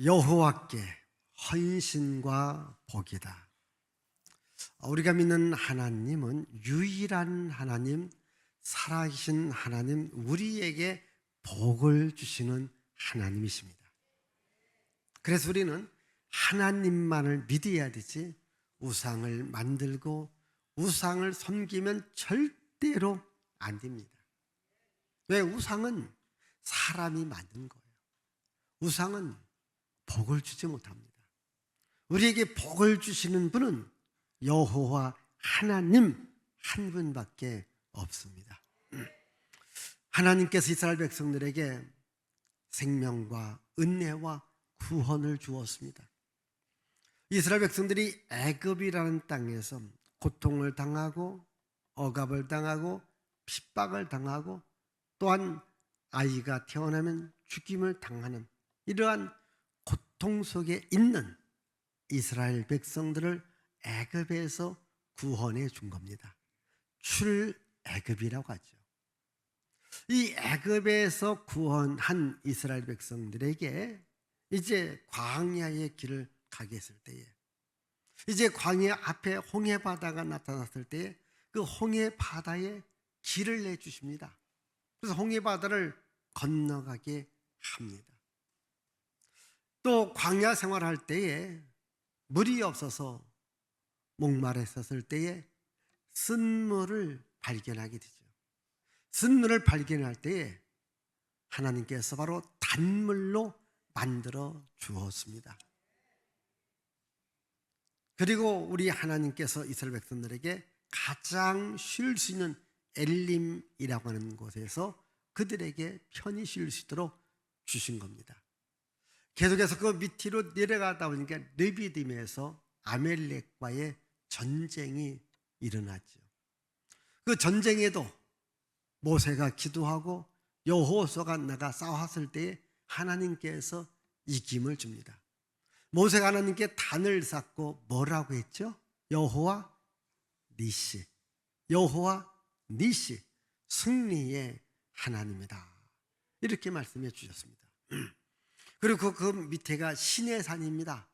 여호와께 헌신과 복이다. 우리가 믿는 하나님은 유일한 하나님, 살아계신 하나님, 우리에게 복을 주시는 하나님이십니다. 그래서 우리는 하나님만을 믿어야 되지 우상을 만들고 우상을 섬기면 절대로 안 됩니다. 왜? 우상은 사람이 만든 거예요. 우상은 복을 주지 못합니다. 우리에게 복을 주시는 분은 여호와 하나님 한 분밖에 없습니다. 하나님께서 이스라엘 백성들에게 생명과 은혜와 구원을 주었습니다. 이스라엘 백성들이 애굽이라는 땅에서 고통을 당하고 억압을 당하고 핍박을 당하고 또한 아이가 태어나면 죽임을 당하는 이러한 고통 속에 있는 이스라엘 백성들을 애굽에서 구원해 준 겁니다. 출애굽이라고 하죠. 이 애굽에서 구원한 이스라엘 백성들에게 이제 광야의 길을 가게 했을 때에, 이제 광야 앞에 홍해 바다가 나타났을 때에 그 홍해 바다에 길을 내주십니다. 그래서 홍해 바다를 건너가게 합니다. 또 광야 생활할 때에 물이 없어서 목마르셨을 때에 쓴물을 발견하게 되죠. 쓴물을 발견할 때에 하나님께서 바로 단물로 만들어 주었습니다. 그리고 우리 하나님께서 이스라엘 백성들에게 가장 쉴 수 있는 엘림이라고 하는 곳에서 그들에게 편히 쉴 수 있도록 주신 겁니다. 계속해서 그 밑으로 내려가다 보니까 르비딤에서 아멜렉과의 전쟁이 일어났죠. 그 전쟁에도 모세가 기도하고 여호수아가 나가 싸웠을 때에 하나님께서 이김을 줍니다. 모세가 하나님께 단을 쌓고 뭐라고 했죠? 여호와 니시, 여호와 니시, 승리의 하나님이다, 이렇게 말씀해 주셨습니다. 그리고 그 밑에가 시내산입니다.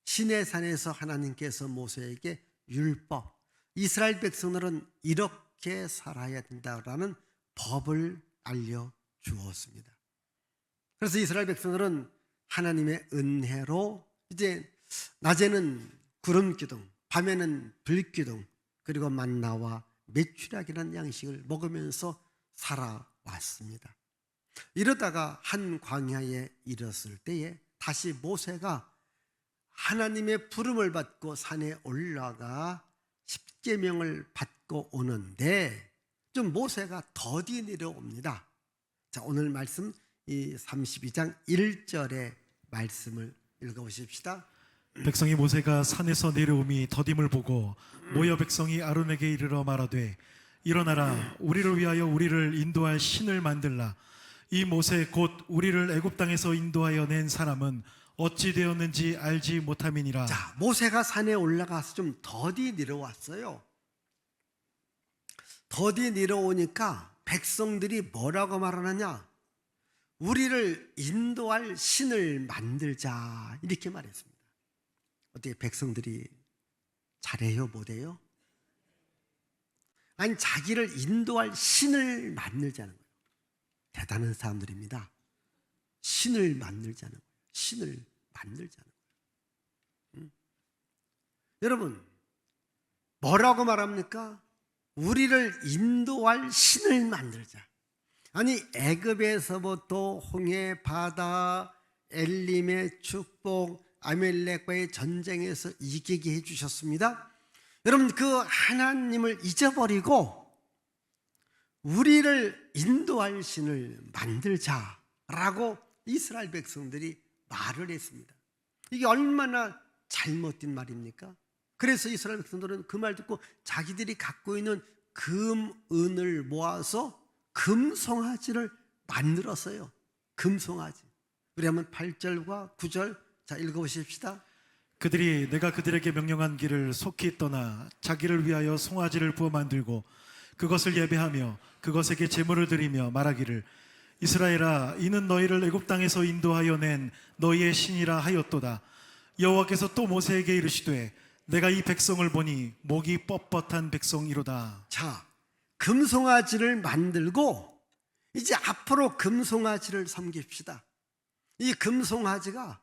시내산에서 하나님께서 모세에게 율법, 이스라엘 백성들은 이렇게 살아야 된다라는 법을 알려주었습니다. 그래서 이스라엘 백성들은 하나님의 은혜로 이제 낮에는 구름 기둥, 밤에는 불 기둥, 그리고 만나와 메추락이라는 양식을 먹으면서 살아왔습니다. 이러다가 한 광야에 이르렀을 때에 다시 모세가 하나님의 부름을 받고 산에 올라가 십계명을 받고 오는데 좀 모세가 더디 내려옵니다. 자, 오늘 말씀 이 32장 1절의 말씀을 읽어보십시다. 백성이 모세가 산에서 내려오미 더딤을 보고 모여 백성이 아론에게 이르러 말하되 일어나라, 우리를 위하여 우리를 인도할 신을 만들라. 이 모세 곧 우리를 애굽 땅에서 인도하여 낸 사람은 어찌 되었는지 알지 못함이니라. 자, 모세가 산에 올라가서 좀 더디 내려왔어요. 더디 내려오니까 백성들이 뭐라고 말하느냐? 우리를 인도할 신을 만들자, 이렇게 말했습니다. 어떻게 백성들이 잘해요, 못해요? 아니, 자기를 인도할 신을 만들자는 거예요. 대단한 사람들입니다. 신을 만들자는 거예요. 신을 만들자는 거예요. 여러분, 뭐라고 말합니까? 우리를 인도할 신을 만들자. 아니, 애굽에서부터 홍해 바다, 엘림의 축복, 아멜렉과의 전쟁에서 이기게 해주셨습니다. 여러분, 그 하나님을 잊어버리고 우리를 인도할 신을 만들자라고 이스라엘 백성들이 말을 했습니다. 이게 얼마나 잘못된 말입니까? 그래서 이스라엘 백성들은 그 말 듣고 자기들이 갖고 있는 금, 은을 모아서 금송아지를 만들었어요. 금송아지. 우리 한번 8절과 9절 자, 읽어보십시다. 그들이 내가 그들에게 명령한 길을 속히 떠나 자기를 위하여 송아지를 부어 만들고 그것을 예배하며 그것에게 제물을 드리며 말하기를 이스라엘아, 이는 너희를 애굽 땅에서 인도하여 낸 너희의 신이라 하였도다. 여호와께서 또 모세에게 이르시되 내가 이 백성을 보니 목이 뻣뻣한 백성이로다. 자, 금송아지를 만들고 이제 앞으로 금송아지를 섬깁시다. 이 금송아지가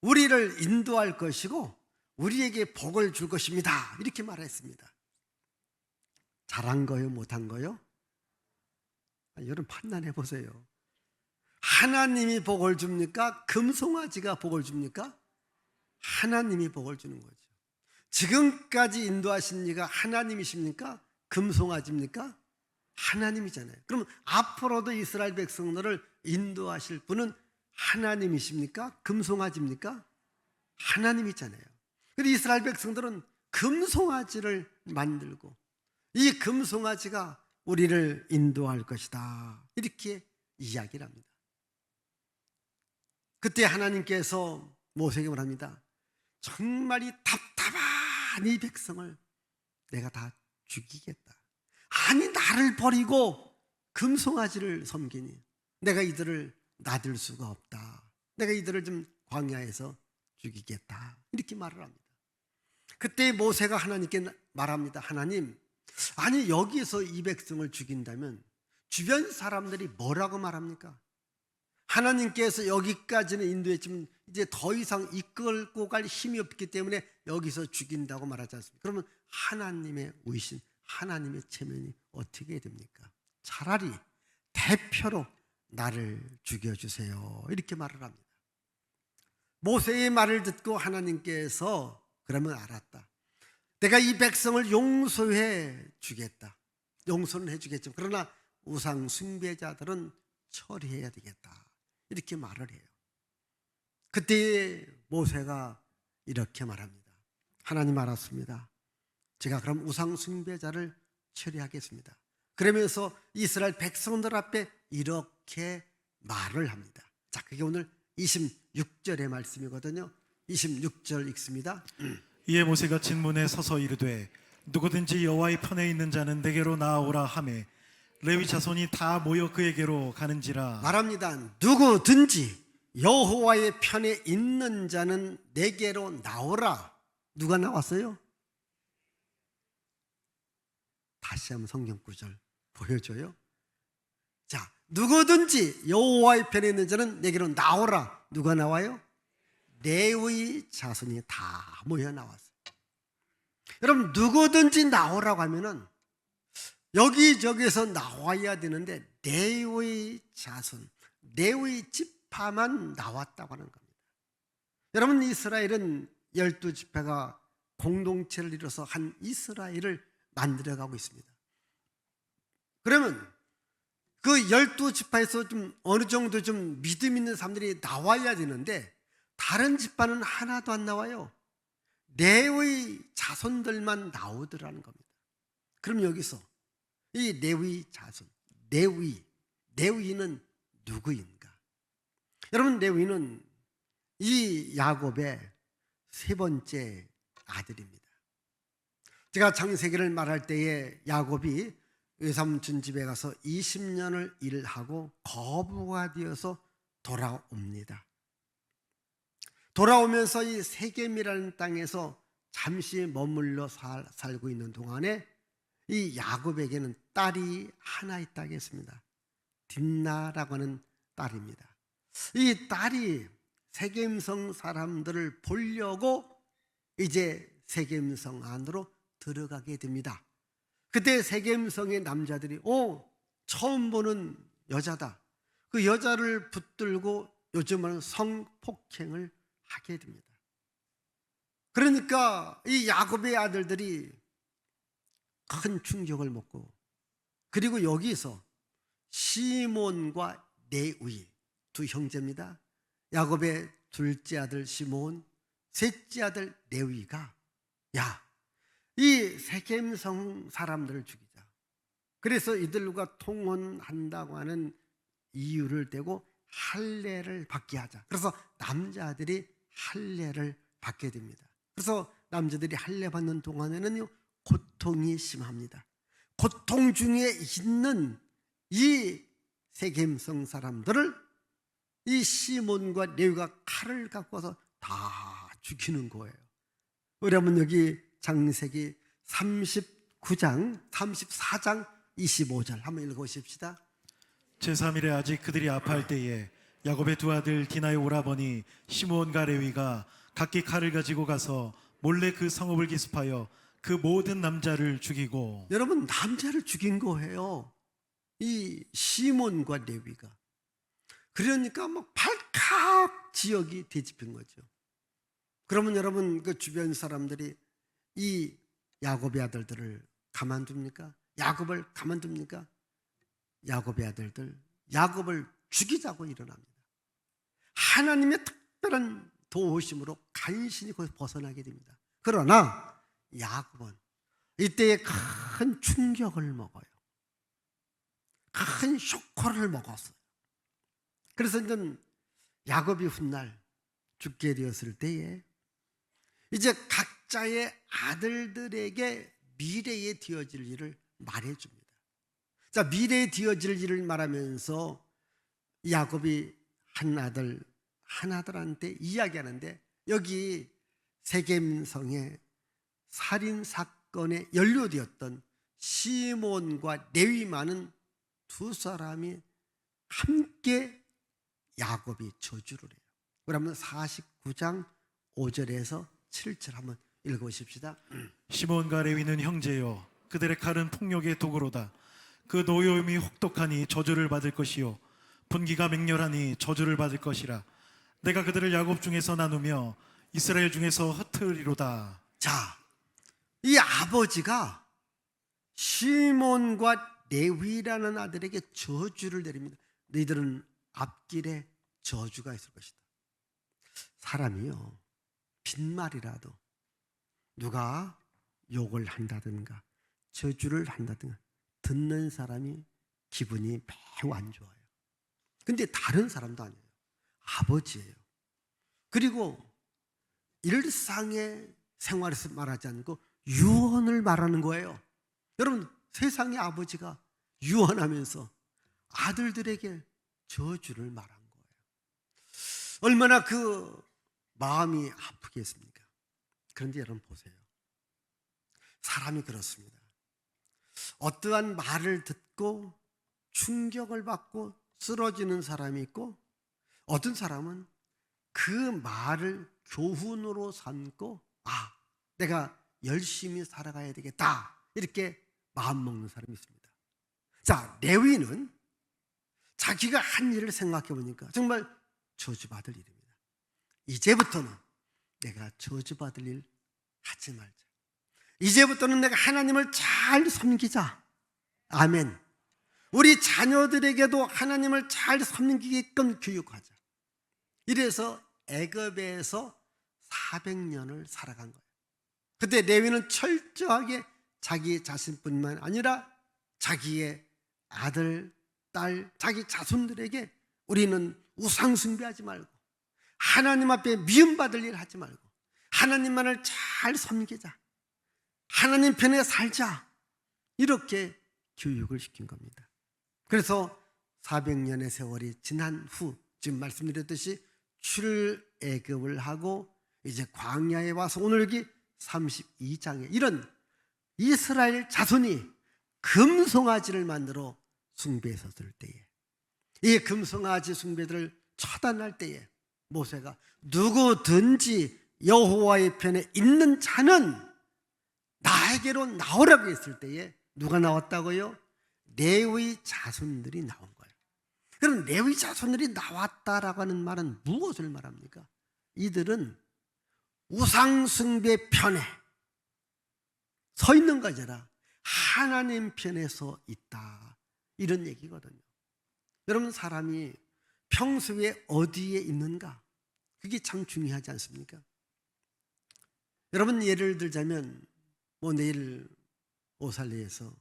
우리를 인도할 것이고 우리에게 복을 줄 것입니다. 이렇게 말했습니다. 잘한 거요, 못한 거요? 여러분 판단해 보세요. 하나님이 복을 줍니까? 금송아지가 복을 줍니까? 하나님이 복을 주는 거죠. 지금까지 인도하신 이가 하나님이십니까? 금송아지입니까? 하나님이잖아요. 그럼 앞으로도 이스라엘 백성들을 인도하실 분은 하나님이십니까? 금송아지입니까? 하나님이잖아요. 그런데 이스라엘 백성들은 금송아지를 만들고 이 금송아지가 우리를 인도할 것이다, 이렇게 이야기를 합니다. 그때 하나님께서 모세에게 말합니다. 정말 이 답답한 이 백성을 내가 다 죽이겠다. 아니, 나를 버리고 금송아지를 섬기니 내가 이들을 놔둘 수가 없다. 내가 이들을 좀 광야에서 죽이겠다, 이렇게 말을 합니다. 그때 모세가 하나님께 말합니다. 하나님, 아니 여기서 이 백성을 죽인다면 주변 사람들이 뭐라고 말합니까? 하나님께서 여기까지는 인도했지만 이제 더 이상 이끌고 갈 힘이 없기 때문에 여기서 죽인다고 말하지 않습니까? 그러면 하나님의 의신, 하나님의 체면이 어떻게 됩니까? 차라리 대표로 나를 죽여주세요, 이렇게 말을 합니다. 모세의 말을 듣고 하나님께서 그러면 알았다. 내가 이 백성을 용서해 주겠다. 용서는 해주겠지만 그러나 우상 숭배자들은 처리해야 되겠다, 이렇게 말을 해요. 그때 모세가 이렇게 말합니다. 하나님, 알았습니다. 제가 그럼 우상 숭배자를 처리하겠습니다. 그러면서 이스라엘 백성들 앞에 이렇게 말을 합니다. 자, 그게 오늘 26절의 말씀이거든요. 26절 읽습니다. 이에 모세가 진문에 서서 이르되 누구든지 여호와의 편에 있는 자는 내게로 나아오라 하매 레위 자손이 다 모여 그에게로 가는지라. 말합니다. 누구든지 여호와의 편에 있는 자는 내게로 나오라. 누가 나왔어요? 다시 한번 성경 구절 보여줘요. 자, 누구든지 여호와의 편에 있는 자는 내게로 나오라. 누가 나와요? 레위 자손이 다 모여 나왔어요. 여러분, 누구든지 나오라고 하면은 여기저기서 나와야 되는데 레위 자손, 레위 지파만 나왔다고 하는 겁니다. 여러분, 이스라엘은 12지파가 공동체를 이뤄서 한 이스라엘을 만들어가고 있습니다. 그러면 그 12지파에서 좀 어느 정도 좀 믿음 있는 사람들이 나와야 되는데 다른 지파는 하나도 안 나와요. 레위 자손들만 나오더라는 겁니다. 그럼 여기서 이 레위 자손, 레위는 누구인가? 여러분, 레위는 이 야곱의 세 번째 아들입니다. 제가 창세기를 말할 때에 야곱이 외삼촌 집에 가서 20년을 일하고 거부가 되어서 돌아옵니다. 돌아오면서 이 세겜이라는 땅에서 잠시 머물러 살고 있는 동안에 이 야곱에게는 딸이 하나 있다고 했습니다. 딥나라고 하는 딸입니다. 이 딸이 세겜성 사람들을 보려고 이제 세겜성 안으로 들어가게 됩니다. 그때 세겜성의 남자들이 처음 보는 여자다. 그 여자를 붙들고 요즘은 성폭행을 하게 됩니다. 그러니까 이 야곱의 아들들이 큰 충격을 먹고, 그리고 여기서 시몬과 레위 두 형제입니다. 야곱의 둘째 아들 시몬, 셋째 아들 레위가 이 세겜성 사람들을 죽이자. 그래서 이들과 통혼한다고 하는 이유를 대고 할례를 받게 하자. 그래서 남자들이 할례를 받게 됩니다. 그래서 남자들이 할례 받는 동안에는 고통이 심합니다. 고통 중에 있는 이 세겜성 사람들을 이 시몬과 레위가 칼을 갖고 와서 다 죽이는 거예요. 여러분 여기 창세기 34장 25절 한번 읽어보십시다. 제3일에 아직 그들이 아파할 때에 야곱의 두 아들 디나의 오라버니 시므온과 레위가 각기 칼을 가지고 가서 몰래 그 성읍을 기습하여 그 모든 남자를 죽이고. 여러분 남자를 죽인 거예요. 이 시몬과 레위가. 그러니까 뭐 발칵 지역이 뒤집힌 거죠. 그러면 여러분 그 주변 사람들이 이 야곱의 아들들을 가만둡니까? 야곱을 가만둡니까? 야곱의 아들들 야곱을 죽이자고 일어납니다. 하나님의 특별한 도우심으로 간신히 거기서 벗어나게 됩니다. 그러나 야곱은 이때에 큰 충격을 먹어요. 큰 쇼크를 먹었어요. 그래서 이제 야곱이 훗날 죽게 되었을 때에 이제 각자의 아들들에게 미래에 되어질 일을 말해줍니다. 자, 미래에 되어질 일을 말하면서 야곱이 한 아들한테 이야기하는데, 여기 세겜성의 살인 사건에 연루되었던 시몬과 레위만은 두 사람이 함께 야곱이 저주를 해요. 그러면 49장 5절에서 7절 한번 읽어보십시다. 시몬과 레위는 형제요, 그들의 칼은 폭력의 도구로다. 그 노여움이 혹독하니 저주를 받을 것이요, 분기가 맹렬하니 저주를 받을 것이라. 내가 그들을 야곱 중에서 나누며 이스라엘 중에서 흩으리로다. 자, 이 아버지가 시몬과 레위라는 아들에게 저주를 내립니다. 너희들은 앞길에 저주가 있을 것이다. 사람이요, 빈말이라도 누가 욕을 한다든가 저주를 한다든가 듣는 사람이 기분이 매우 안 좋아요. 근데 다른 사람도 아니에요. 아버지예요. 그리고 일상의 생활에서 말하지 않고 유언을 말하는 거예요. 여러분, 세상의 아버지가 유언하면서 아들들에게 저주를 말한 거예요. 얼마나 그 마음이 아프겠습니까? 그런데 여러분 보세요. 사람이 그렇습니다. 어떠한 말을 듣고 충격을 받고 쓰러지는 사람이 있고, 어떤 사람은 그 말을 교훈으로 삼고 내가 열심히 살아가야 되겠다 이렇게 마음먹는 사람이 있습니다. 자, 레위는 자기가 한 일을 생각해 보니까 정말 저주받을 일입니다. 이제부터는 내가 저주받을 일 하지 말자. 이제부터는 내가 하나님을 잘 섬기자. 아멘. 우리 자녀들에게도 하나님을 잘 섬기게끔 교육하자. 이래서 애굽에서 400년을 살아간 거예요. 그때 레위는 철저하게 자기 자신뿐만 아니라 자기의 아들, 딸, 자기 자손들에게 우리는 우상 숭배하지 말고 하나님 앞에 미움받을 일 하지 말고 하나님만을 잘 섬기자. 하나님 편에 살자. 이렇게 교육을 시킨 겁니다. 그래서 400년의 세월이 지난 후 지금 말씀드렸듯이 출애굽을 하고 이제 광야에 와서 오늘 여기 32장에 이런 이스라엘 자손이 금송아지를 만들어 숭배했었을 때에, 이 금송아지 숭배들을 처단할 때에 모세가 누구든지 여호와의 편에 있는 자는 나에게로 나오라고 했을 때에 누가 나왔다고요? 레위 자손들이 나온 거예요. 그럼 레위 자손들이 나왔다라고 하는 말은 무엇을 말합니까? 이들은 우상 숭배 편에 서 있는 것이 아니라 하나님 편에 서 있다, 이런 얘기거든요. 여러분, 사람이 평소에 어디에 있는가, 그게 참 중요하지 않습니까? 여러분, 예를 들자면 내일 오살리에서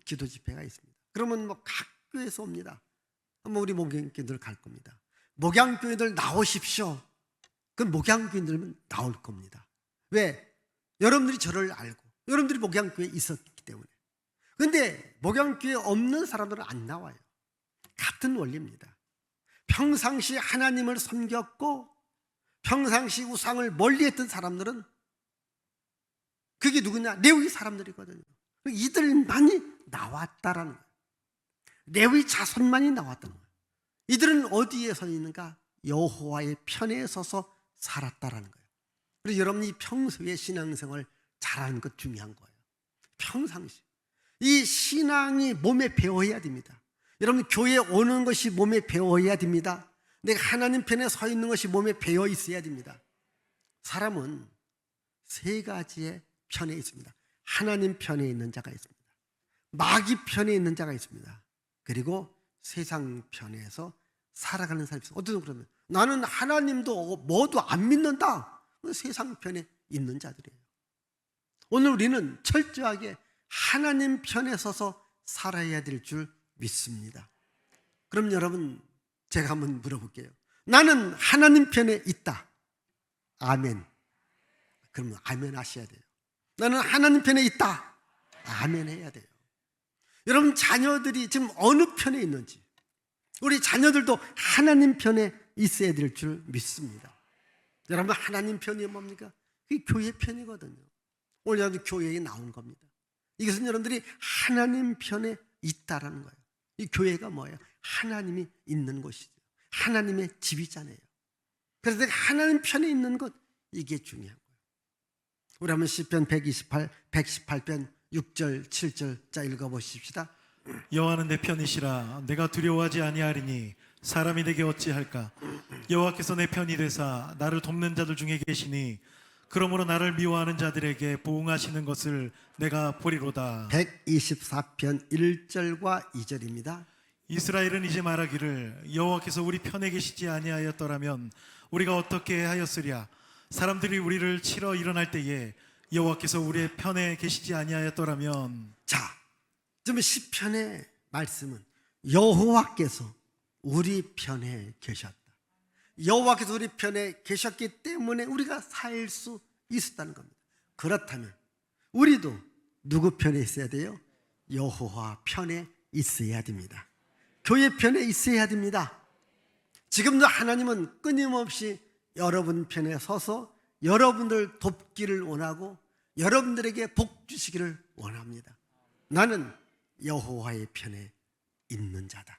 기도 집회가 있습니다. 그러면 각 교회에서 옵니다. 우리 목양교인들 갈 겁니다. 목양교인들 나오십시오. 그럼 목양교인들은 나올 겁니다. 왜? 여러분들이 저를 알고 여러분들이 목양교회에 있었기 때문에. 그런데 목양교회에 없는 사람들은 안 나와요. 같은 원리입니다. 평상시 하나님을 섬겼고 평상시 우상을 멀리했던 사람들은 그게 누구냐? 레위 사람들이거든요. 이들만이 나왔다라는 거예요. 레위 자손만이 나왔다는 거예요. 이들은 어디에 서 있는가? 여호와의 편에 서서 살았다라는 거예요. 그래서 여러분이 평소에 신앙생활 잘하는 것 중요한 거예요. 평상시 이 신앙이 몸에 배어야 됩니다. 여러분 교회 오는 것이 몸에 배어야 됩니다. 내가 하나님 편에 서 있는 것이 몸에 배어 있어야 됩니다. 사람은 세 가지의 편에 있습니다. 하나님 편에 있는 자가 있습니다. 마귀 편에 있는 자가 있습니다. 그리고 세상 편에서 살아가는 사람이 있습니다. 어떤 그러면 나는 하나님도 뭐도 안 믿는다. 세상 편에 있는 자들이에요. 오늘 우리는 철저하게 하나님 편에 서서 살아야 될 줄 믿습니다. 그럼 여러분 제가 한번 물어볼게요. 나는 하나님 편에 있다. 아멘. 그러면 아멘 하셔야 돼요. 나는 하나님 편에 있다. 아멘 해야 돼요. 여러분 자녀들이 지금 어느 편에 있는지 우리 자녀들도 하나님 편에 있어야 될 줄 믿습니다. 여러분 하나님 편이 뭡니까? 그게 교회 편이거든요. 오늘 여러분 교회에 나온 겁니다. 이것은 여러분들이 하나님 편에 있다라는 거예요. 이 교회가 뭐예요? 하나님이 있는 곳이죠. 하나님의 집이잖아요. 그래서 내가 하나님 편에 있는 것 이게 중요한 거예요. 우리 한번 시편 118편 6절 7절 자 읽어보십시다. 여호와는 내 편이시라 내가 두려워하지 아니하리니 사람이 내게 어찌할까. 여호와께서 내 편이 되사 나를 돕는 자들 중에 계시니 그러므로 나를 미워하는 자들에게 보응하시는 것을 내가 보리로다. 124편 1절과 2절입니다. 이스라엘은 이제 말하기를 여호와께서 우리 편에 계시지 아니하였더라면 우리가 어떻게 하였으랴. 사람들이 우리를 치러 일어날 때에 여호와께서 우리의 편에 계시지 아니하였더라면. 자, 지금 시편의 말씀은 여호와께서 우리 편에 계셨다. 여호와께서 우리 편에 계셨기 때문에 우리가 살 수 있었다는 겁니다. 그렇다면 우리도 누구 편에 있어야 돼요? 여호와 편에 있어야 됩니다. 교회 편에 있어야 됩니다. 지금도 하나님은 끊임없이 여러분 편에 서서 여러분들 돕기를 원하고 여러분들에게 복 주시기를 원합니다. 나는 여호와의 편에 있는 자다.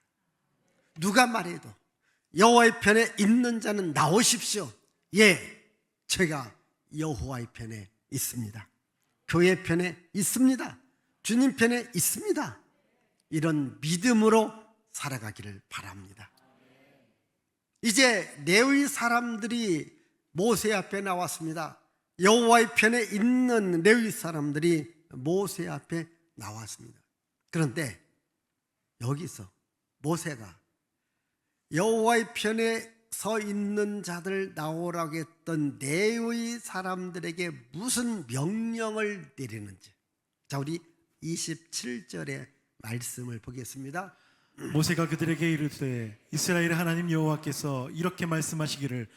누가 말해도 여호와의 편에 있는 자는 나오십시오. 예, 제가 여호와의 편에 있습니다. 교회 편에 있습니다. 주님 편에 있습니다. 이런 믿음으로 살아가기를 바랍니다. 이제 레위 사람들이 모세 앞에 나왔습니다. 여호와의 편에 있는 레위 사람들이 모세 앞에 나왔습니다. 그런데 여기서 모세가 여호와의 편에 서 있는 자들 나오라고 했던 레위 사람들에게 무슨 명령을 내리는지, 자 우리 27절의 말씀을 보겠습니다. 모세가 그들에게 이르되 이스라엘의 하나님 여호와께서 이렇게 말씀하시기를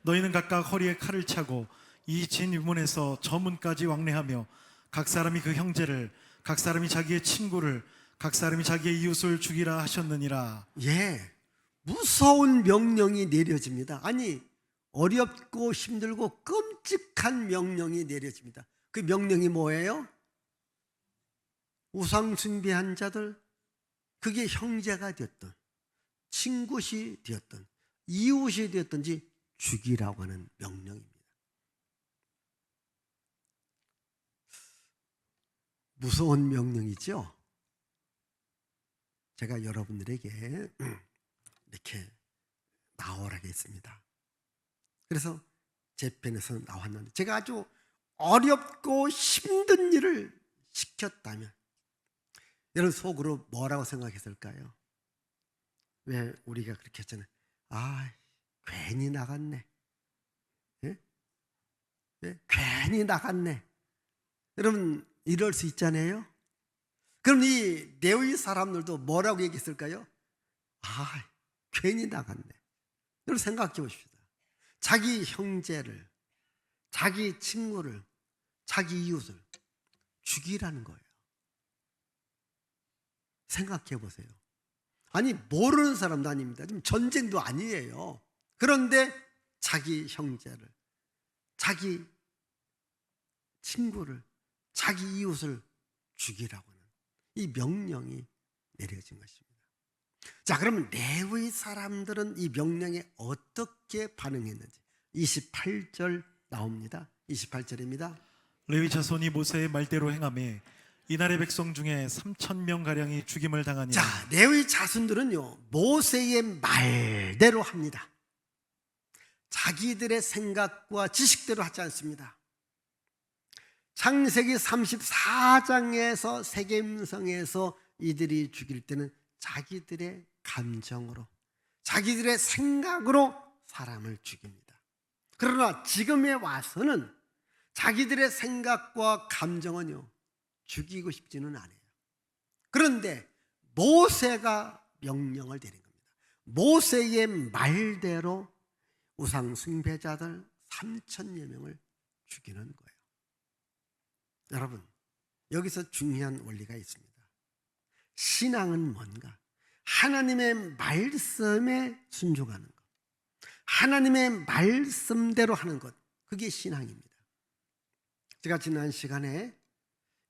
너희는 각각 허리에 칼을 차고 이 진문에서 저 문까지 왕래하며 각 사람이 그 형제를, 각 사람이 자기의 친구를, 각 사람이 자기의 이웃을 죽이라 하셨느니라. 예, 무서운 명령이 내려집니다. 아니 어렵고 힘들고 끔찍한 명령이 내려집니다. 그 명령이 뭐예요? 우상 숭배한 자들, 그게 형제가 되었던 친구시 되었던 이웃이 되었든지 죽이라고 하는 명령입니다. 무서운 명령이죠. 제가 여러분들에게 이렇게 나오라고 했습니다. 그래서 제 편에서 나왔는데 제가 아주 어렵고 힘든 일을 시켰다면 여러분 속으로 뭐라고 생각했을까요? 왜 우리가 그렇게 했잖아요. 아, 괜히 나갔네. 예? 예? 괜히 나갔네. 여러분 이럴 수 있잖아요. 그럼 이 레위 사람들도 뭐라고 얘기했을까요? 아, 괜히 나갔네. 여러분 생각해 보십시다. 자기 형제를, 자기 친구를, 자기 이웃을 죽이라는 거예요. 생각해 보세요. 아니 모르는 사람도 아닙니다. 지금 전쟁도 아니에요. 그런데 자기 형제를, 자기 친구를, 자기 이웃을 죽이라고 하는 이 명령이 내려진 것입니다. 자, 그러면 레위 사람들은 이 명령에 어떻게 반응했는지 28절 나옵니다. 28절입니다. 레위 자손이 모세의 말대로 행하매 이날의 백성 중에 3,000명 가량이 죽임을 당하니. 자, 레위 자손들은요 모세의 말대로 합니다. 자기들의 생각과 지식대로 하지 않습니다. 창세기 34장에서 세겜성에서 이들이 죽일 때는 자기들의 감정으로, 자기들의 생각으로 사람을 죽입니다. 그러나 지금에 와서는 자기들의 생각과 감정은요 죽이고 싶지는 않아요. 그런데 모세가 명령을 내린 겁니다. 모세의 말대로 우상 숭배자들 3,000여 명을 죽이는 거예요. 여러분, 여기서 중요한 원리가 있습니다. 신앙은 뭔가? 하나님의 말씀에 순종하는 것, 하나님의 말씀대로 하는 것, 그게 신앙입니다. 제가 지난 시간에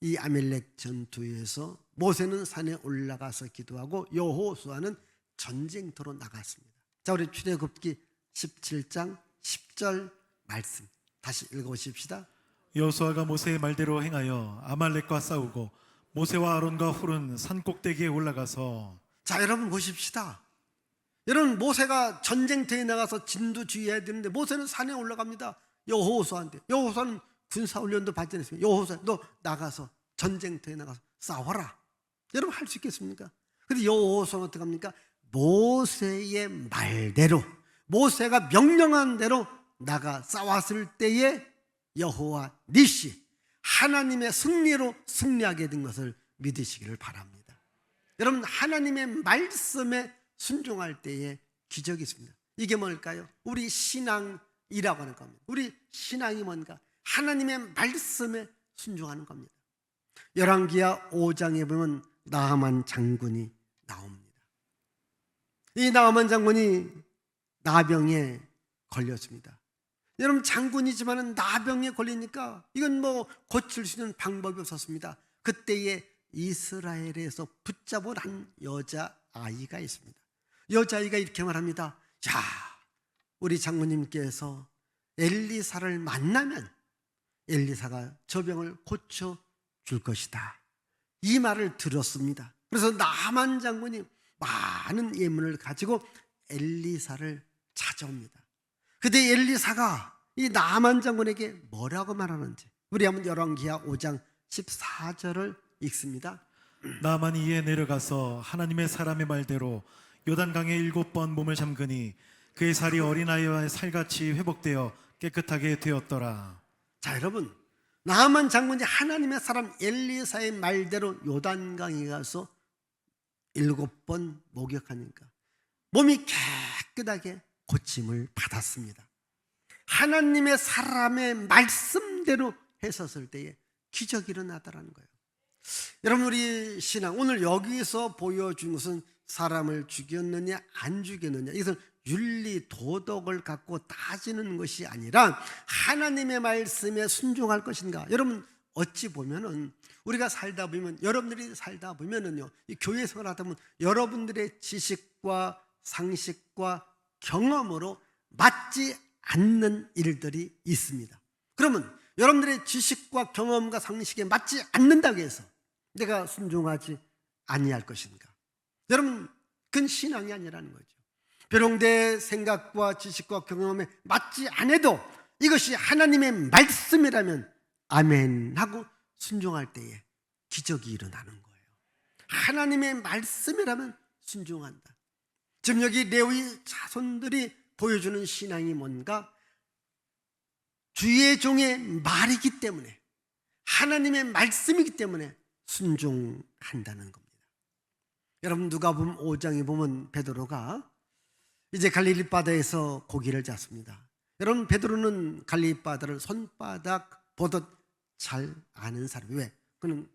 이 아멜렉 전투에서 모세는 산에 올라가서 기도하고 여호수아는 전쟁터로 나갔습니다. 자, 우리 출애굽기 17장 10절 말씀 다시 읽어보십시다. 여호수아가 모세의 말대로 행하여 아말렉과 싸우고 모세와 아론과 훌은 산 꼭대기에 올라가서. 자, 여러분 보십시다. 여러분, 모세가 전쟁터에 나가서 진두지휘해야 되는데 모세는 산에 올라갑니다. 여호수아한테. 여호수아는 군사훈련도 받지 않았습니다. 여호수아, 너 나가서 전쟁터에 나가서 싸워라. 여러분 할 수 있겠습니까? 근데 여호수아는 어떻게 합니까? 모세의 말대로, 모세가 명령한 대로 나가 싸웠을 때에 여호와 니시, 하나님의 승리로 승리하게 된 것을 믿으시기를 바랍니다. 여러분, 하나님의 말씀에 순종할 때에 기적이 있습니다. 이게 뭘까요? 우리 신앙이라고 하는 겁니다. 우리 신앙이 뭔가? 하나님의 말씀에 순종하는 겁니다. 열왕기하 5장에 보면 나하만 장군이 나옵니다. 이 나하만 장군이 나병에 걸렸습니다. 여러분, 장군이지만 나병에 걸리니까 이건 뭐 고칠 수 있는 방법이 없었습니다. 그때에 이스라엘에서 붙잡은 한 여자아이가 있습니다. 여자아이가 이렇게 말합니다. 자, 우리 장군님께서 엘리사를 만나면 엘리사가 저 병을 고쳐줄 것이다. 이 말을 들었습니다. 그래서 나만 장군이 많은 예물을 가지고 엘리사를 찾아옵니다. 그때 엘리사가 이 나만 장군에게 뭐라고 말하는지 우리 한번 열왕기하 5장 14절을 읽습니다. 나만이 이에 내려가서 하나님의 사람의 말대로 요단강에 7번 몸을 잠그니 그의 살이 어린아이와 살같이 회복되어 깨끗하게 되었더라. 자, 여러분, 나만 장군이 하나님의 사람 엘리사의 말대로 요단강에 가서 7번 목욕하니까 몸이 깨끗하게 고침을 받았습니다. 하나님의 사람의 말씀대로 했었을 때에 기적이 일어나더라는 거예요. 여러분, 우리 신앙 오늘 여기서 보여준 것은 사람을 죽였느냐 안 죽였느냐, 이것은 윤리 도덕을 갖고 따지는 것이 아니라 하나님의 말씀에 순종할 것인가. 여러분, 어찌 보면은 우리가 살다 보면, 여러분들이 살다 보면은요, 이 교회 생활하다 보면 여러분들의 지식과 상식과 경험으로 맞지 않는 일들이 있습니다. 그러면 여러분들의 지식과 경험과 상식에 맞지 않는다고 해서 내가 순종하지 아니할 것인가? 여러분, 그건 신앙이 아니라는 거죠. 비록 내 생각과 지식과 경험에 맞지 않아도 이것이 하나님의 말씀이라면 아멘 하고 순종할 때에 기적이 일어나는 거예요. 하나님의 말씀이라면 순종한다. 지금 여기 레위 자손들이 보여주는 신앙이 뭔가? 주의 종의 말이기 때문에, 하나님의 말씀이기 때문에 순종한다는 겁니다. 여러분, 누가복음 5장에 보면 베드로가 이제 갈릴리 바다에서 고기를 잡습니다. 여러분, 베드로는 갈릴리 바다를 손바닥 보듯 잘 아는 사람이에요. 왜? 그는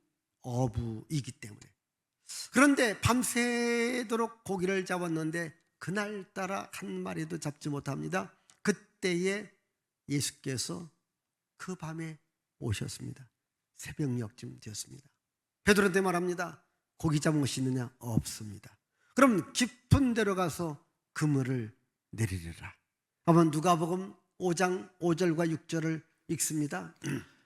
어부이기 때문에. 그런데 밤새도록 고기를 잡았는데 그날따라 한 마리도 잡지 못합니다. 그때에 예수께서 그 밤에 오셨습니다. 새벽녘쯤 되었습니다. 베드로한테 말합니다. 고기 잡은 것이 있느냐? 없습니다. 그럼 깊은 데로 가서 그물을 내리리라. 한번 누가복음 5장 5절과 6절을 읽습니다.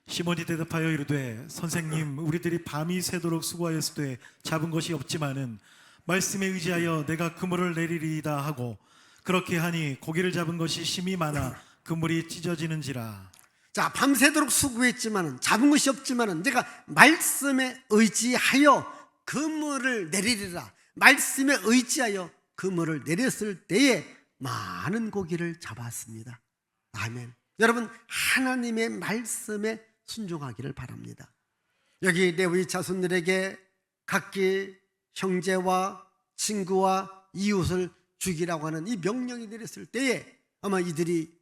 시몬이 대답하여 이르되 선생님 우리들이 밤이 새도록 수고하였으되 잡은 것이 없지만은 말씀에 의지하여 내가 그물을 내리리이다 하고 그렇게 하니 고기를 잡은 것이 심히 많아 그물이 찢어지는지라. 자, 밤새도록 수고했지만은 잡은 것이 없지만은 내가 말씀에 의지하여 그물을 내리리라. 말씀에 의지하여 그물을 내렸을 때에 많은 고기를 잡았습니다. 아멘. 여러분, 하나님의 말씀에 순종하기를 바랍니다. 여기 레위 자손들에게 각기 형제와 친구와 이웃을 죽이라고 하는 이 명령이 내렸을 때에 아마 이들이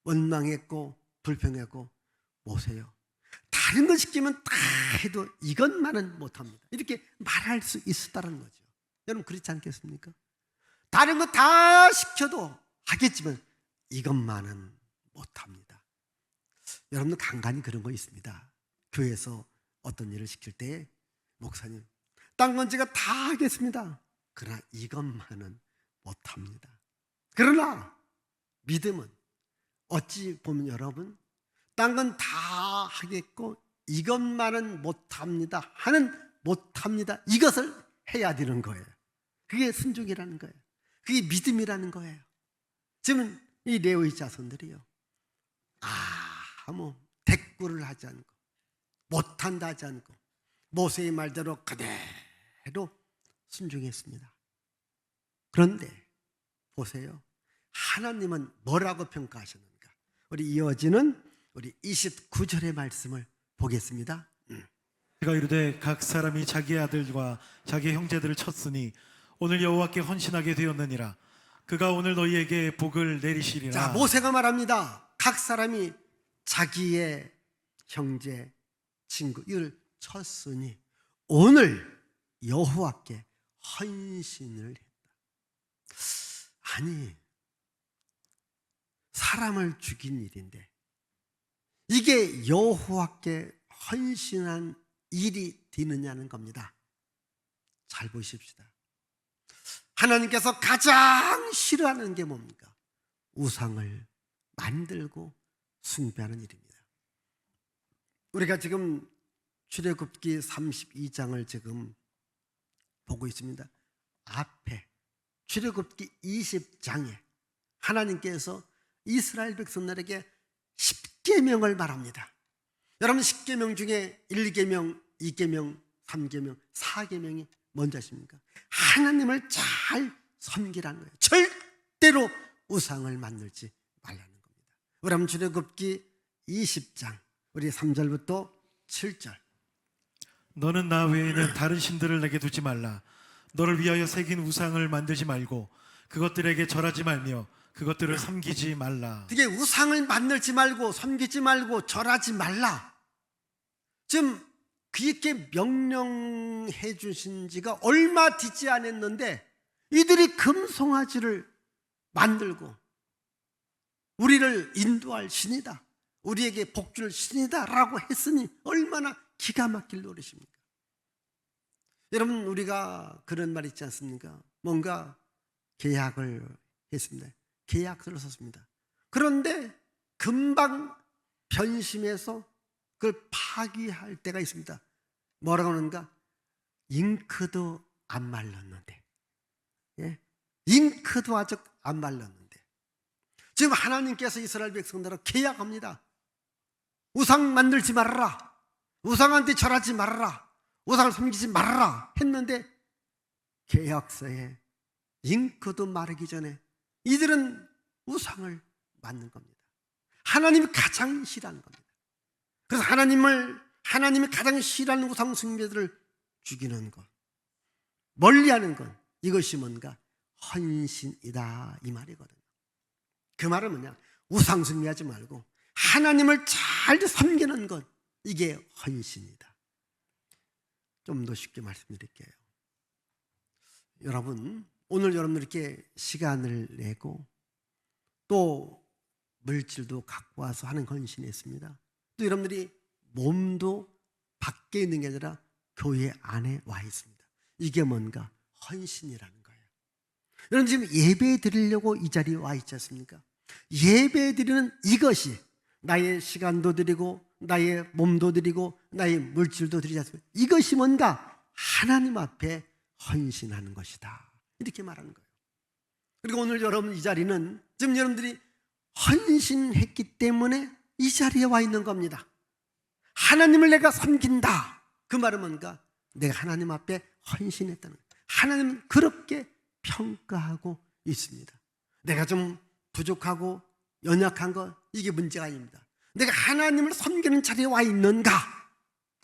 원망했고 불평했고 모세요, 다른 거 시키면 다 해도 이것만은 못합니다, 이렇게 말할 수 있었다는 거죠. 여러분 그렇지 않겠습니까? 다른 거 다 시켜도 하겠지만 이것만은 못합니다. 여러분도 간간히 그런 거 있습니다. 교회에서 어떤 일을 시킬 때 목사님 딴 건 제가 다 하겠습니다, 그러나 이것만은 못합니다. 그러나 믿음은 어찌 보면 여러분 딴 건 다 하겠고 이것만은 못합니다 하는 못합니다, 이것을 해야 되는 거예요. 그게 순종이라는 거예요. 그게 믿음이라는 거예요. 지금 이 레위 자손들이요, 아무 대꾸를 하지 않고 못한다 하지 않고 모세의 말대로 그대로 순종했습니다. 그런데 보세요, 하나님은 뭐라고 평가하셨는가? 우리 이어지는 우리 29절의 말씀을 보겠습니다. 그가 이르되 각 사람이 자기의 아들과 자기의 형제들을 쳤으니 오늘 여호와께 헌신하게 되었느니라. 그가 오늘 너희에게 복을 내리시리라. 자, 모세가 말합니다. 각 사람이 자기의 형제, 친구 이를 쳤으니 오늘 여호와께 헌신을 했다. 아니, 사람을 죽인 일인데 이게 여호와께 헌신한 일이 되느냐는 겁니다. 잘 보십시다. 하나님께서 가장 싫어하는 게 뭡니까? 우상을 만들고 숭배하는 일입니다. 우리가 지금 출애굽기 32장을 지금 보고 있습니다. 앞에 출애굽기 20장에 하나님께서 이스라엘 백성들에게 10계명을 말합니다. 여러분 10계명 중에 1계명, 2계명, 3계명, 4계명이 뭔지 아십니까? 하나님을 잘 섬기라는 거예요. 절대로 우상을 만들지 말라는 겁니다. 우리 한번 출애굽기 20장 우리 3절부터 7절. 너는 나 외에는 다른 신들을 내게 두지 말라. 너를 위하여 새긴 우상을 만들지 말고 그것들에게 절하지 말며 그것들을 섬기지 말라. 되게 우상을 만들지 말고 섬기지 말고 절하지 말라. 지금 그렇게 명령해 주신 지가 얼마 되지 않았는데 이들이 금송아지를 만들고 우리를 인도할 신이다, 우리에게 복줄 신이다 라고 했으니 얼마나 기가 막힐 노릇입니까? 여러분 우리가 그런 말 있지 않습니까? 뭔가 계약을 했습니다. 계약서를 썼습니다. 그런데 금방 변심해서 그걸 파기할 때가 있습니다. 뭐라고 하는가? 잉크도 안 말랐는데, 예? 잉크도 아직 안 말랐는데 지금 하나님께서 이스라엘 백성들과 계약합니다. 우상 만들지 말아라, 우상한테 절하지 말아라, 우상을 섬기지 말아라 했는데 계약서에 잉크도 마르기 전에 이들은 우상을 만든 겁니다. 하나님이 가장 싫어하는 겁니다. 그래서 하나님이 가장 싫어하는 우상 숭배들을 죽이는 것, 멀리하는 것, 이것이 뭔가 헌신이다 이 말이거든요. 그 말은 뭐냐? 우상 숭배하지 말고 하나님을 잘 섬기는 것, 이게 헌신이다. 좀 더 쉽게 말씀드릴게요. 여러분, 오늘 여러분들 이렇게 시간을 내고 또 물질도 갖고 와서 하는 헌신이 있습니다. 또 여러분들이 몸도 밖에 있는 게 아니라 교회 안에 와 있습니다. 이게 뭔가? 헌신이라는 거예요. 여러분 지금 예배 드리려고 이 자리에 와 있지 않습니까? 예배 드리는 이것이 나의 시간도 드리고 나의 몸도 드리고 나의 물질도 드리지 않습니까? 이것이 뭔가? 하나님 앞에 헌신하는 것이다, 이렇게 말하는 거예요. 그리고 오늘 여러분 이 자리는 지금 여러분들이 헌신했기 때문에 이 자리에 와 있는 겁니다. 하나님을 내가 섬긴다, 그 말은 뭔가? 내가 하나님 앞에 헌신했다는 거예요. 하나님은 그렇게 평가하고 있습니다. 내가 좀 부족하고 연약한 것, 이게 문제가 아닙니다. 내가 하나님을 섬기는 자리에 와 있는가?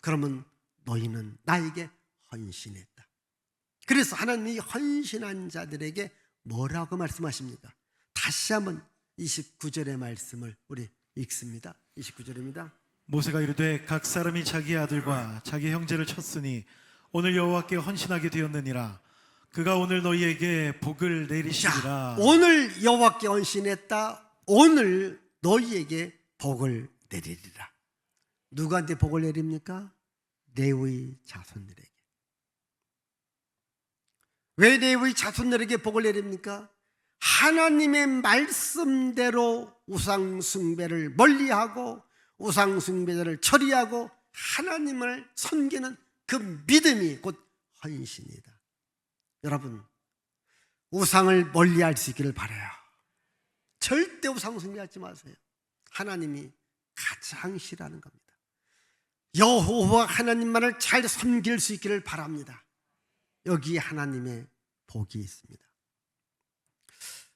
그러면 너희는 나에게 헌신했다. 그래서 하나님이 헌신한 자들에게 뭐라고 말씀하십니까? 다시 한번 29절의 말씀을 우리 읽습니다. 29절입니다. 모세가 이르되 각 사람이 자기 아들과 자기 형제를 쳤으니 오늘 여호와께 헌신하게 되었느니라. 그가 오늘 너희에게 복을 내리시리라. 자, 오늘 여호와께 헌신했다. 오늘 너희에게 복을 내리리라. 누구한테 복을 내립니까? 레위 자손들에게. 왜 레위 자손들에게 복을 내립니까? 하나님의 말씀대로 우상 숭배를 멀리하고 우상 숭배자를 처리하고 하나님을 섬기는 그 믿음이 곧 헌신이다. 여러분, 우상을 멀리할 수 있기를 바라요. 절대 우상 숭배하지 마세요. 하나님이 가장 싫어하는 겁니다. 여호와 하나님만을 잘 섬길 수 있기를 바랍니다. 여기에 하나님의 복이 있습니다.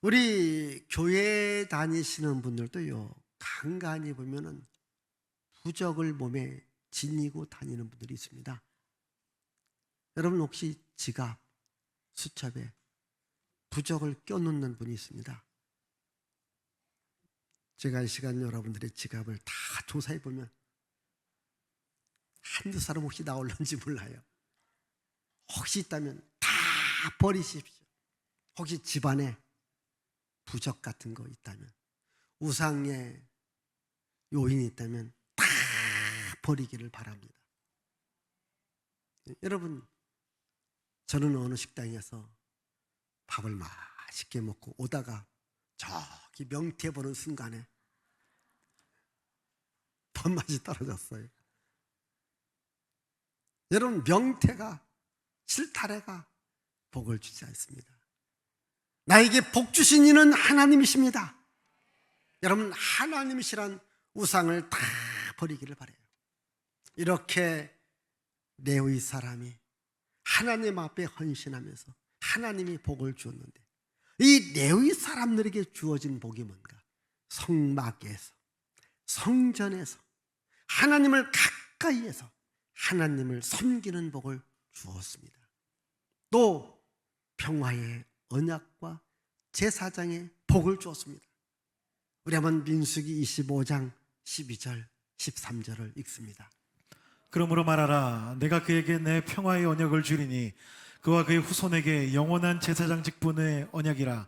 우리 교회 다니시는 분들도요, 간간히 보면은 부적을 몸에 지니고 다니는 분들이 있습니다. 여러분 혹시 지갑, 수첩에 부적을 껴놓는 분이 있습니다. 제가 이 시간 여러분들의 지갑을 다 조사해 보면 한두 사람 혹시 나올는지 몰라요. 혹시 있다면 다 버리십시오. 혹시 집안에 부적 같은 거 있다면, 우상의 요인이 있다면 다 버리기를 바랍니다. 여러분, 저는 어느 식당에서 밥을 맛있게 먹고 오다가 저기 명태 보는 순간에 밥맛이 떨어졌어요. 여러분, 명태가, 실타래가 복을 주지 않습니다. 나에게 복 주신 이는 하나님이십니다. 여러분, 하나님이시란 우상을 다 버리기를 바라요. 이렇게 레위 사람이 하나님 앞에 헌신하면서 하나님이 복을 주었는데, 이 레위 사람들에게 주어진 복이 뭔가? 성막에서, 성전에서 하나님을 가까이에서 하나님을 섬기는 복을 주었습니다. 또 평화의 언약과 제사장의 복을 주었습니다. 우리 한번 민수기 25장 12절 13절을 읽습니다. 그러므로 말하라. 내가 그에게 내 평화의 언약을 주리니 그와 그의 후손에게 영원한 제사장 직분의 언약이라.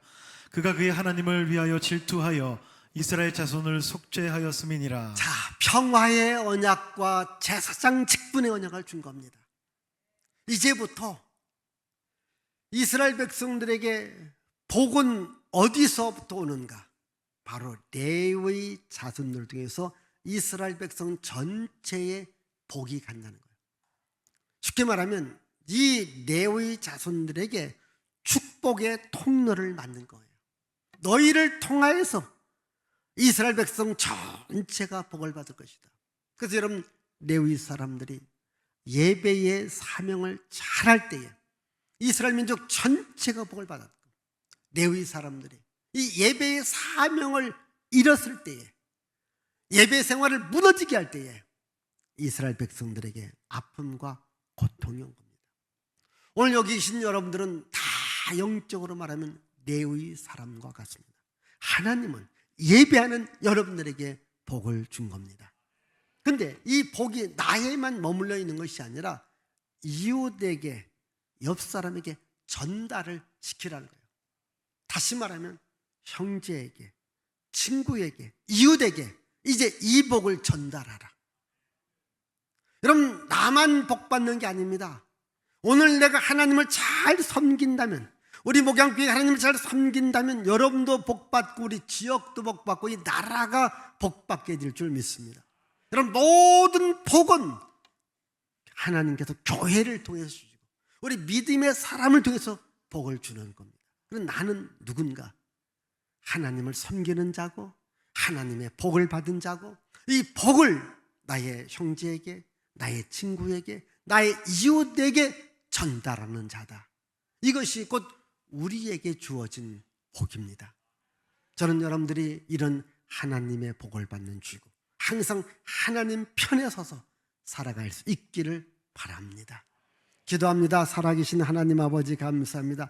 그가 그의 하나님을 위하여 질투하여 이스라엘 자손을 속죄하였음이니라. 자, 평화의 언약과 제사장 직분의 언약을 준 겁니다. 이제부터 이스라엘 백성들에게 복은 어디서부터 오는가? 바로 레위 자손들 중에서 이스라엘 백성 전체에 복이 간다는 거예요. 쉽게 말하면 이 레위 자손들에게 축복의 통로를 만든 거예요. 너희를 통하여서 이스라엘 백성 전체가 복을 받을 것이다. 그래서 여러분, 레위 사람들이 예배의 사명을 잘할 때에 이스라엘 민족 전체가 복을 받았고, 레위 사람들이 이 예배의 사명을 잃었을 때에, 예배 생활을 무너지게 할 때에 이스라엘 백성들에게 아픔과 고통이 온 겁니다. 오늘 여기 계신 여러분들은 다 영적으로 말하면 레위 사람과 같습니다. 하나님은 예배하는 여러분들에게 복을 준 겁니다. 근데 이 복이 나에만 머물러 있는 것이 아니라 이웃에게, 옆 사람에게 전달을 시키라는 거예요. 다시 말하면 형제에게, 친구에게, 이웃에게 이제 이 복을 전달하라. 여러분, 나만 복 받는 게 아닙니다. 오늘 내가 하나님을 잘 섬긴다면, 우리 목양교회 하나님을 잘 섬긴다면 여러분도 복 받고 우리 지역도 복 받고 이 나라가 복 받게 될 줄 믿습니다. 여러분, 모든 복은 하나님께서 교회를 통해서 주시고 우리 믿음의 사람을 통해서 복을 주는 겁니다. 그럼 나는 누군가? 하나님을 섬기는 자고 하나님의 복을 받은 자고 이 복을 나의 형제에게, 나의 친구에게, 나의 이웃에게 전달하는 자다. 이것이 곧 우리에게 주어진 복입니다. 저는 여러분들이 이런 하나님의 복을 받는 주고 항상 하나님 편에 서서 살아갈 수 있기를 바랍니다. 기도합니다. 살아계신 하나님 아버지 감사합니다.